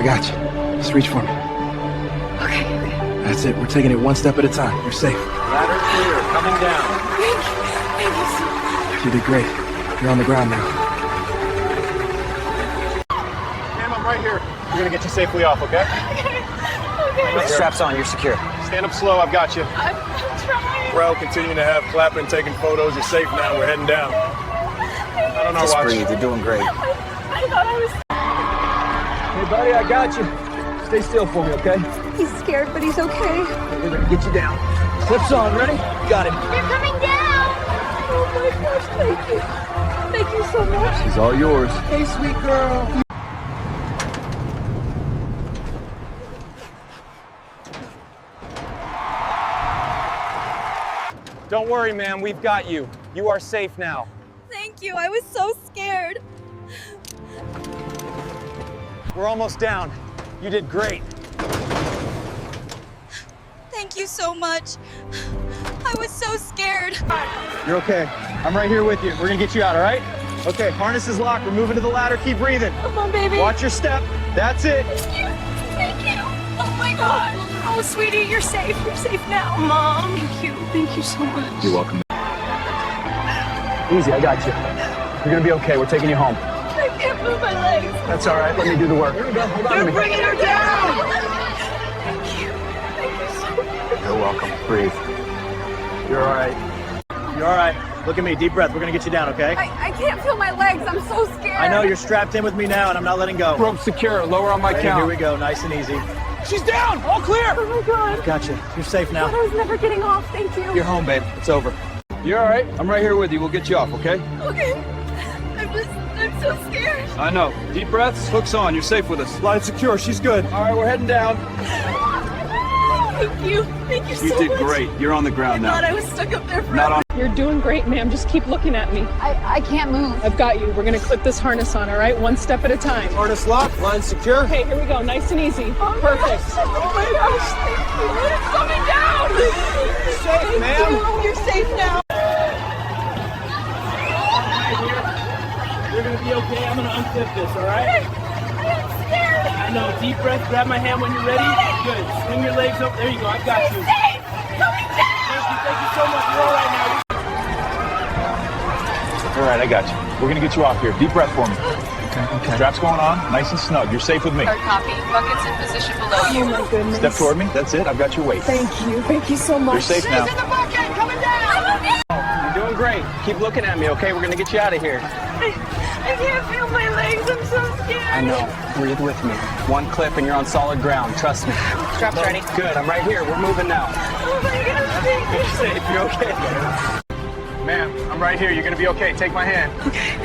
I got you. Just reach for me. Okay. That's it. We're taking it one step at a time. You're safe. Ladder clear. Coming down. Thank you so much. You did great. You're on the ground now. Ma'am, I'm right here. We're gonna get you safely off, okay? Okay. Straps on, you're secure. Stand up slow, I've got you. I'm trying. Crowd continuing to have clapping, taking photos. You're safe now. We're heading down. I don't know, Just watch. breathe, you're doing great. I thought I was... Hey, buddy, I got you. Stay still for me, okay? He's scared, but he's okay. We're gonna get you down. Clips on, ready? Got him. You're coming down! Oh my gosh, thank you. Thank you so much. She's all yours. Hey, sweet girl. Don't worry, ma'am. We've got you. You are safe now. Thank you, I was so scared. We're almost down. You did great. Thank you so much. I was so scared. You're okay. I'm right here with you. We're gonna get you out, all right? Okay, harness is locked. We're moving to the ladder. Keep breathing. Come on, baby. Watch your step. That's it. Thank you. Thank you. Oh my gosh. Oh, sweetie, you're safe. You're safe now. Mom. Thank you. Thank you so much. You're welcome. Easy, I got you. You're gonna be okay. We're taking you home. I can't move my legs. That's all right. Let me do the work. Here we go. Hold on to me. Bringing her down. Thank you. Thank you so much. You're welcome. Breathe. You're all right. You're all right. Look at me. Deep breath. We're gonna get you down, okay? I can't feel my legs. I'm so scared. I know you're strapped in with me now, and I'm not letting go. Rope secure. Lower on my Ready? count. Here we go. Nice and easy. She's down. All clear. Oh my god. Gotcha. You're safe I now. thought I was never getting off. Thank you. You're home, babe. It's over. You're all right. I'm right here with you. We'll get you off, okay? Okay. I'm so scared. I know. Deep breaths. Hooks on. You're safe with us. Line secure. She's good. All right, we're heading down. Thank you. Thank you so You much. did great. You're on the ground I thought now. I was stuck up there forever. Not on. You're doing great, ma'am. Just keep looking at me. I can't move. I've got you. We're gonna clip this harness on, all right? One step at a time. Harness locked. Line secure. Okay, here we go. Nice and easy. Oh my Perfect. gosh. Oh my gosh. Thank you. It's coming down. You're safe, Thank ma'am. you. You're safe now. You're gonna be okay. I'm gonna unclip this, all right? I'm scared. I know. Deep breath. Grab my hand when you're ready. Good. Swing your legs up. There you go. I got you. Safe. Coming down. Thank you so much. You're all right now. All right, I got you. We're gonna get you off here. Deep breath for me. Okay. Straps going on. Nice and snug. You're safe with me. Hard copy. Buckets in position below you. Oh my goodness. Step toward me. That's it. I've got your weight. Thank you. Thank you so much. You're safe now. In the bucket. Coming down. You're doing great. Keep looking at me, okay? We're gonna get you out of here. I can't feel my legs. I'm so scared. I know. Breathe with me. One clip and you're on solid ground. Trust me. Straps ready. Good. I'm right here. We're moving now. Oh my gosh. Thank you. You're safe. You're okay. Ma'am, I'm right here. You're gonna be okay. Take my hand. Okay.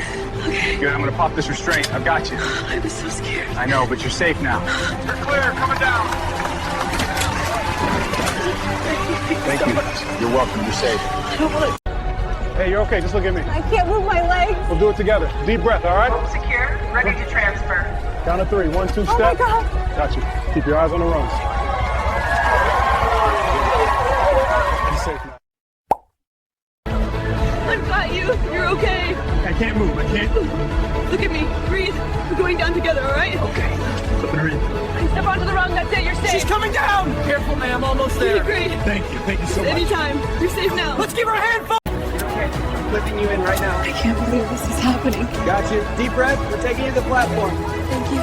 Good. I'm gonna pop this restraint. I've got you. I was so scared. I know, but you're safe now. You're clear. Coming down. Thank you. You're welcome. You're safe. I don't want to. Hey, you're okay. Just look at me. I can't move my legs. We'll do it together. Deep breath, all right? Secure. Ready to transfer. Count of 3. 1, 2, step. Oh my god. Got you. Keep your eyes on the runs. Be safe now. I've got you. You're okay. I can't move. I can't. Look at me. Breathe. We're going down together, all right? Okay. Flipping her in. Step onto the rung. That's it. You're safe. She's coming down. Careful, ma'am. Almost You there. did great. Thank you. Thank you so much. Anytime. You're safe now. Let's give her a hand. Okay. I'm clipping you in right now. I can't believe this is happening. Got you. Deep breath. We're taking you to the platform. Thank you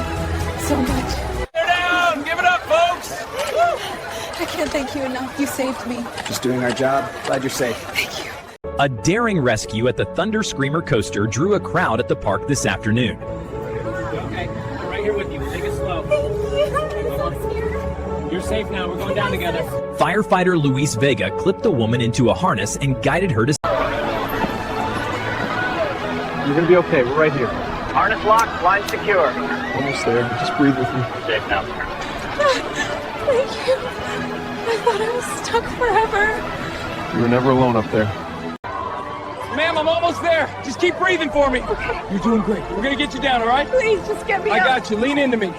so much. They're down. Give it up, folks. I can't thank you enough. You saved me. Just doing our job. Glad you're safe. Thank you. A daring rescue at the Thunder Screamer coaster drew a crowd at the park this afternoon. Okay. I'm right here with you. Take it slow. Thank you. I'm so scared. You're safe now. We're going down together. Firefighter Luis Vega clipped the woman into a harness and guided her to... You're going to be okay. We're right here. Harness locked. Line secure. Almost there. Just breathe with me. Safe now. Thank you. I thought I was stuck forever. You were never alone up there. Ma'am, I'm almost there. Just keep breathing for me. Okay. You're doing great. We're gonna get you down, all right? Please, just get me I out. got you. Lean into me.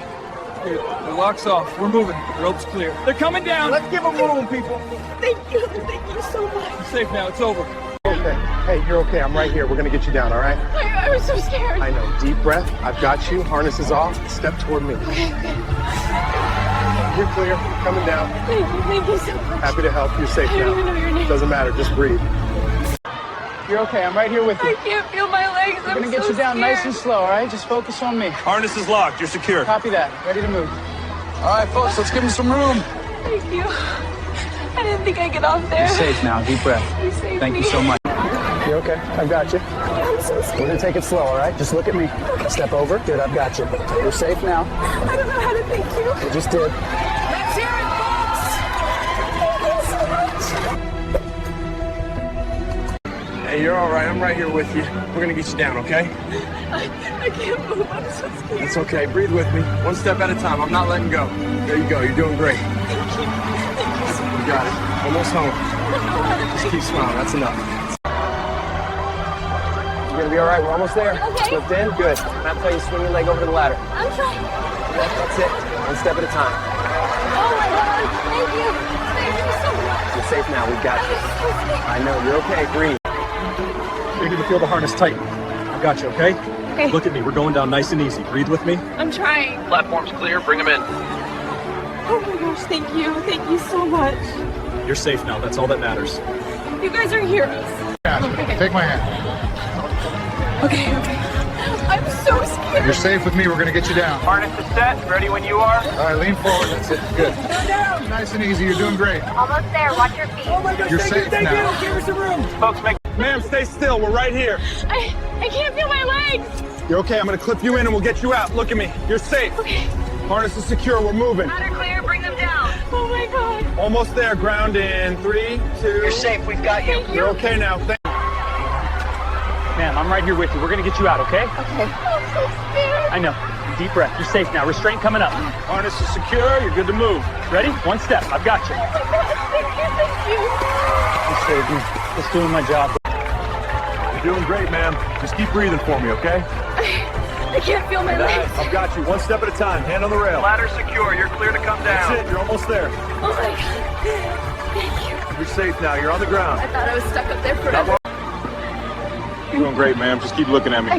Here, the lock's off. We're moving. The rope's clear. They're coming down. Let's give them room, people. Thank you. Thank you so much. You're safe now. It's over. Okay. Hey, you're okay. I'm right here. We're gonna get you down, all right? I was so scared. I know. Deep breath. I've got you. Harness is off. Step toward me. Okay. You're clear. Coming down. Thank you so much. Happy to help. You're safe I don't now. even know your name. Doesn't matter. Just breathe. You're okay. I'm right here with you. I can't feel my legs. I'm gonna get you down nice and slow, all right? Just focus on me. Harness is locked. You're secure. Copy that. Ready to move. All right, folks, let's give him some room. Thank you. I didn't think I'd get off there. You're safe now. Deep breath. You saved Thank me. you so much. You okay? I've got you. I'm so scared. We're gonna take it slow, all right? Just look at me. Step over. Good, I've got you. You're safe now. I don't know how to thank you. You just did. Let's hear it, folks! Thank you so much. Hey, you're all right. I'm right here with you. We're gonna get you down, okay? I can't move. I'm so scared. It's okay. Breathe with me. One step at a time. I'm not letting go. There you go. You're doing great. Thank you. Thank you so much. You got it. Almost home. I don't know how to Just thank keep smiling. That's enough. You're gonna be all right. We're almost there. Okay. Lift in. Good. That's how you swing your leg over to the ladder. I'm trying. That's it. One step at a time. Oh my God. Thank you. Thank you so much. You're safe now. We've got you. I'm so scared. I know. You're okay. Breathe. You're gonna feel the harness tighten. I've got you, okay? Okay. Look at me. We're going down nice and easy. Breathe with me. I'm trying. Platform's clear. Bring him in. Oh my gosh. Thank you. Thank you so much. You're safe now. That's all that matters. You guys are heroes. Okay. Take my hand. Okay. I'm so scared. You're safe with me. We're going to get you down. Harness is set. Ready when you are. All right, lean forward. That's it. Good. Nice and easy. You're doing great. Almost there. Watch your feet. Oh my gosh, You're safe now. Give her some room. Folks, make. Ma'am, stay still. We're right here. I can't feel my legs. You're okay. I'm gonna clip you in and we'll get you out. Look at me. You're safe. Okay. Harness is secure. We're moving. Ladder clear. Bring them down. Oh my God. Almost there. Ground in. 3, 2. You're safe. We've got you. Thank you. You're okay now. Ma'am, I'm right here with you. We're gonna get you out, okay? Okay. I'm so scared. I know. Deep breath. You're safe now. Restraint coming up. Harness is secure. You're good to move. Ready? One step. I've got you. Oh my God. Thank you. You saved me. Just doing my job. You're doing great, ma'am. Just keep breathing for me, okay? I can't feel my legs. I've got you. One step at a time. Hand on the rail. Ladder secure. You're clear to come That's down. it. You're almost there. Oh my God. Thank you. You're safe now. You're on the ground. I thought I was stuck up there forever. You're doing great, ma'am. Just keep looking at me. I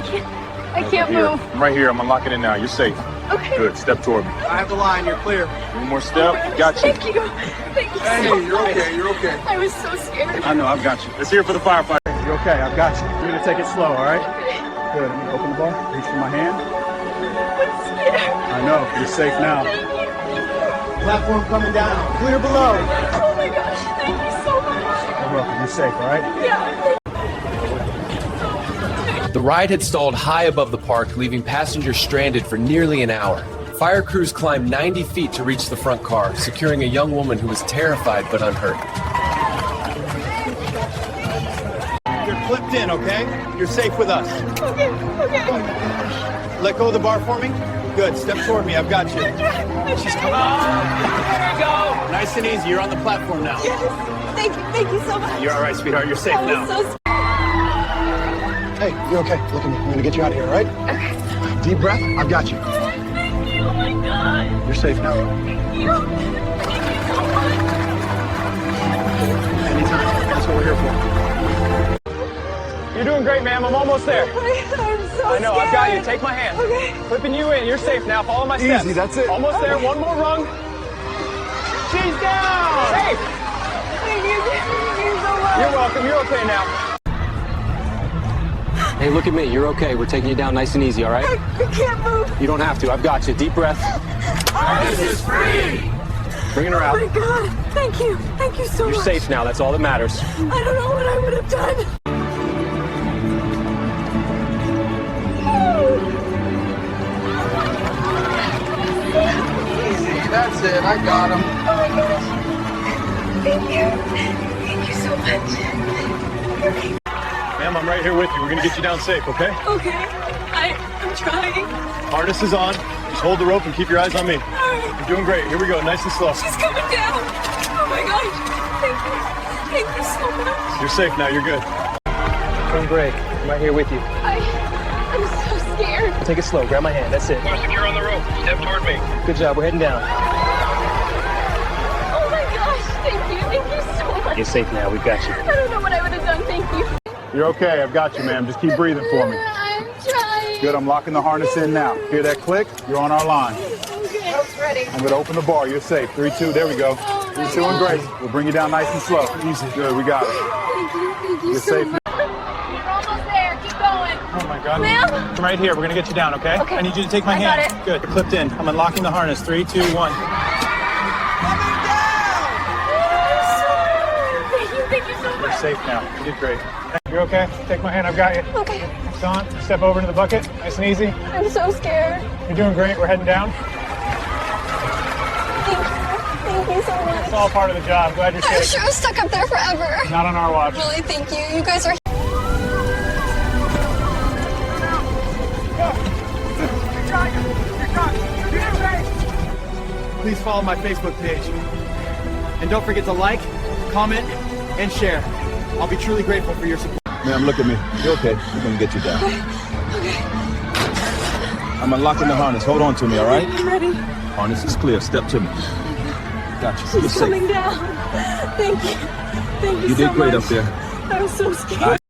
can't Here. move. I'm right here. I'm unlocking it now. You're safe. Okay. Good. Step toward me. I have the line. You're clear. One more step. Got you. Thank you. Thank you Hey, so you're much. okay. You're okay. I was so scared. I know. I've got you. Let's hear it for the firefighters. You're okay. I've got you. You're gonna take it slow, all right? Okay. Good. I'm gonna open the bar. Reach for my hand. I'm scared. I know. You're safe now. Thank you. Platform coming down. Clear below. Oh my gosh. Thank you so much. You're welcome. You're safe, all right? Yeah. The ride had stalled high above the park, leaving passengers stranded for nearly an hour. Fire crews climbed 90 feet to reach the front car, securing a young woman who was terrified but unhurt. You're clipped in, okay? You're safe with us. Okay. Let go of the bar for me. Good. Step toward me. I've got you. She's coming on. There you go. Nice and easy. You're on the platform now. Yes. Thank you so much. You're all right, sweetheart. You're safe I now. was so scared. Hey, you okay? Look at me. I'm gonna get you out of here, all right? Okay. Deep breath. I've got you. Thank you. Oh my God. You're safe now. Thank you. Thank you so much. Anytime. That's what we're here for. You're doing great, ma'am. I'm almost there. I'm so I know. scared. I've got you. Take my hand. Okay. Clipping you in. You're safe now. Follow my steps. Easy, that's it. Almost there. One more rung. She's down. Safe. Thank you so much. You're welcome. You're okay now. Hey, look at me. You're okay. We're taking you down nice and easy, all right? I can't move. You don't have to. I've got you. Deep breath. This is free. Bringing her Oh out. my God. Thank you. Thank you so You're much. safe now. That's all that matters. I don't know what I would have done. That's it. I got him. Oh my gosh. Thank you. Thank you so much. Ma'am, I'm right here with you. We're gonna get you down safe, okay? Okay. I'm trying. Harness is on. Just hold the rope and keep your eyes on me. All right. You're doing great. Here we go. Nice and slow. She's coming down. Oh my gosh. Thank you. Thank you so much. You're safe now. You're good. Doing great. I'm right here with you. I'm so scared. Take it slow. Grab my hand. That's it. Car secure on the rope. Step toward me. Good job. We're heading down. Oh my gosh. Thank you. Thank you so much. You're safe now. We've got you. I don't know what I would have done. Thank you. You're okay. I've got you, ma'am. Just keep breathing for me. I'm trying. Good. I'm locking the harness in now. Hear that click? You're on our line. Okay. I was ready. I'm going to open the bar. You're safe. 3, 2. There we go. 3, 2, and grace. We'll bring you down nice and slow. Easy. Good. We got it. Thank you You're so safe much. now. You're almost there. Keep going. Oh my God. Ma'am? Come right here. We're going to get you down, okay? Okay. I need you to take my I hand. got it. Good. You're clipped in. I'm unlocking the harness. 3, 2, 1. Thank you so You're much. safe now. You did great. You're okay? Take my hand. I've got you. Okay. It's on. Step over into the bucket. Nice and easy. I'm so scared. You're doing great. We're heading down. Thank you so much. It's all part of the job. Glad you're I'm safe. sure I was stuck up there forever. Not on our watch. Really, thank you. You guys are. Please follow my Facebook page. And don't forget to like, comment, and share. I'll be truly grateful for your support. Ma'am, look at me. You're okay. We're going to get you down. I'm unlocking the harness. Hold on to me, all right? I'm ready. Harness is clear. Step to me. Got you. You're She's safe. coming down. Thank you. Thank you You so did great much. up there. I was so scared.